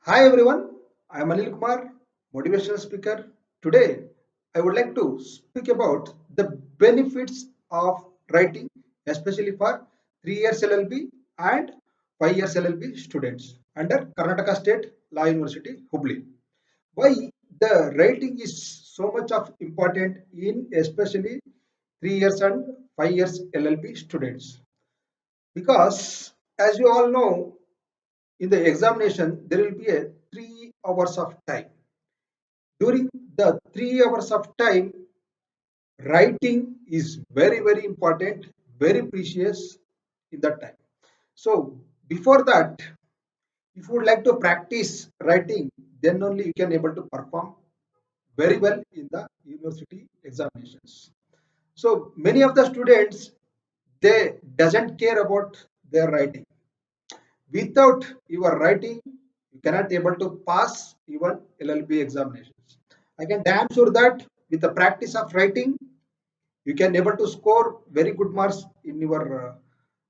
Hi everyone, I am Anil Kumar, motivational speaker. Today, I would like to speak about the benefits of writing, especially for 3 years LLB and 5 years LLB students under Karnataka State Law University, Hubli. Why the writing is so much of important in especially 3 years and 5 years LLB students? Because as you all know, in the examination there will be a 3 hours of time. During the 3 hours of time, writing is very important, very precious in that time. So before that, if you would like to practice writing, then only you can able to perform very well in the university examinations. So many of the students, they doesn't care about their writing. Without your writing, you cannot able to pass even LLB examinations. I can damn sure that with the practice of writing, you can able to score very good marks in your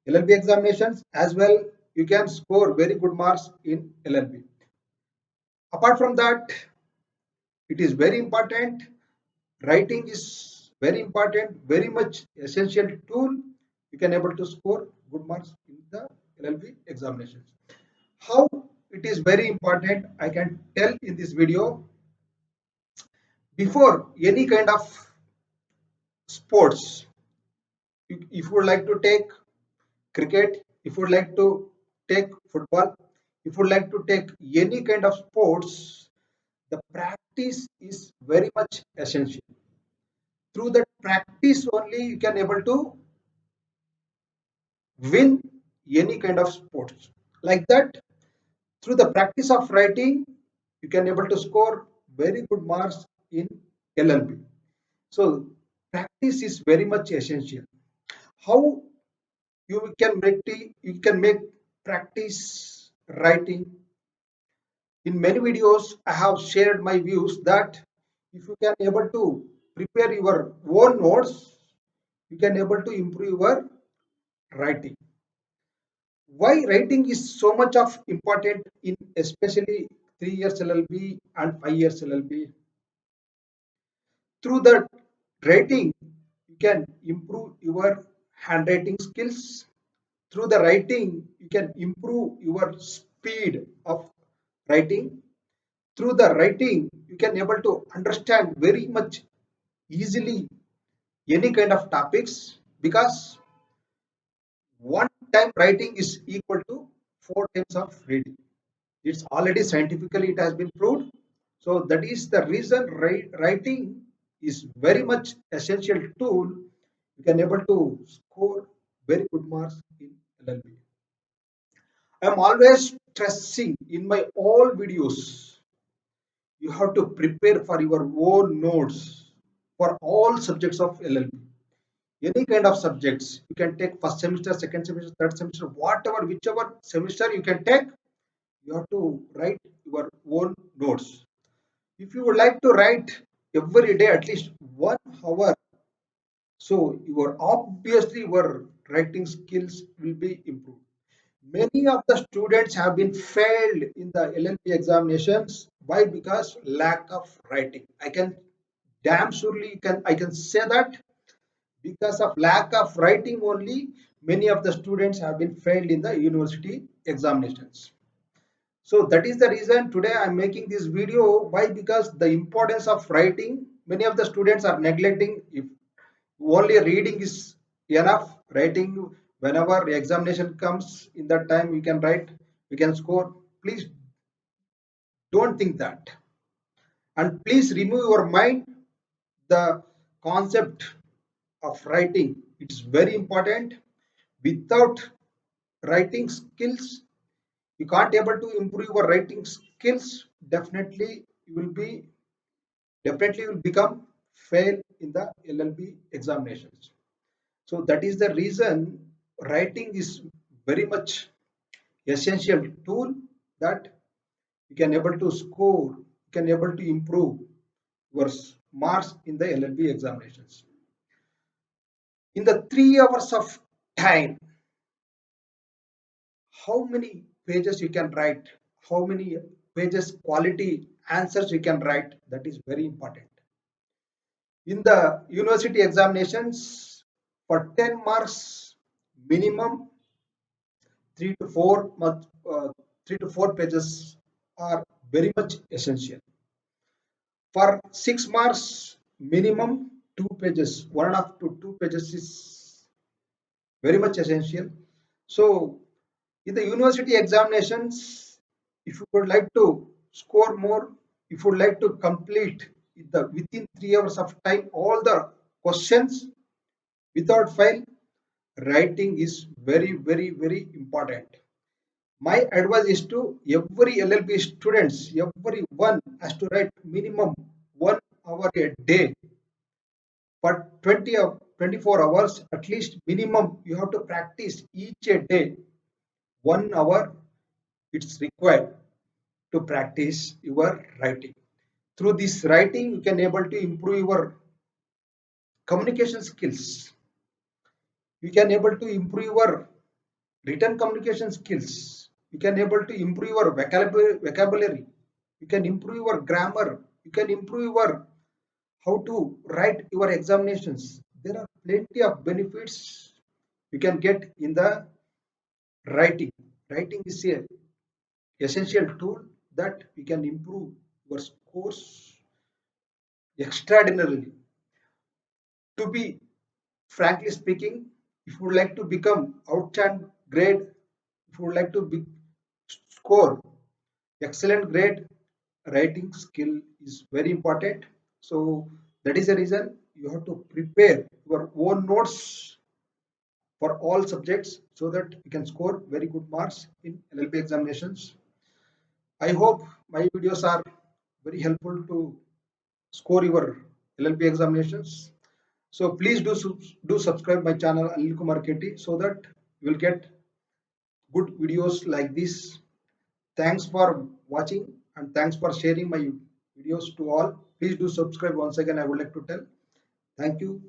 LLB examinations as well. You can score very good marks in LLB. Apart from that, it is very important. Writing is very important, very much essential tool. You can able to score good marks in the LLB examinations. How it is very important, I can tell in this video. Before any kind of sports, if you would like to take cricket, if you would like to take football, if you would like to take any kind of sports, the practice is very much essential. Through that practice only you can able to win any kind of sports. Like that, through the practice of writing, you can able to score very good marks in LLB. So practice is very much essential. How you can make practice writing? In many videos, I have shared my views that if you can able to prepare your own notes, you can able to improve your writing. Why writing is so much of important in especially 3 years LLB and 5 years LLB? Through the writing, you can improve your handwriting skills. Through the writing, you can improve your speed of writing. Through the writing, you can able to understand very much easily any kind of topics, because one time writing is equal to 4 times of reading. It's already scientifically it has been proved. So that is the reason writing is very much essential tool. You can able to score very good marks in LLB. I'm always stressing in my all videos, you have to prepare for your own notes for all subjects of LLB. Any kind of subjects you can take, first semester, second semester, third semester, whatever, whichever semester you can take, you have to write your own notes. If you would like to write every day at least 1 hour, so your obviously your writing skills will be improved. Many of the students have been failed in the LLB examinations. Why? Because lack of writing. I can damn surely can I can say that because of lack of writing only, many of the students have been failed in the university examinations. So that is the reason today I'm making this video. Why? Because the importance of writing, many of the students are neglecting. If only reading is enough, writing whenever examination comes, in that time we can write, we can score. Please don't think that, and please remove your mind the concept of writing. It's very important. Without writing skills, you can't able to improve your writing skills. Definitely you will be, definitely will become fail in the LLB examinations. So that is the reason writing is very much essential tool that you can able to score, you can able to improve your marks in the LLB examinations. In the 3 hours of time, how many pages you can write, how many pages quality answers you can write. That is very important. In the university examinations, for 10 marks minimum, 3 to 4 3 to 4 pages are very much essential. For 6 marks minimum, 2 pages, 1.5 to 2 pages is very much essential. So in the university examinations, if you would like to score more, if you would like to complete within 3 hours of time all the questions without fail, writing is very, very, very important. My advice is to every LLB students, everyone has to write minimum 1 hour a day for 24 hours at least minimum. You have to practice each a day 1 hour. It's required to practice your writing. Through this writing, you can able to improve your communication skills. You can able to improve your written communication skills. You can able to improve your vocabulary. You can improve your grammar. You can improve your how to write your examinations. There are plenty of benefits you can get in the writing. Writing is a essential tool that we can improve your scores extraordinarily. To be frankly speaking, if you would like to become outstanding grade, if you would like to score excellent grade, writing skill is very important. So that is the reason you have to prepare your own notes for all subjects so that you can score very good marks in LLB examinations. I hope my videos are very helpful to score your LLB examinations. So please do subscribe my channel Anil Kumar KT so that you will get good videos like this. Thanks for watching and thanks for sharing my videos to all. Please do subscribe once again. I would like to tell. Thank you.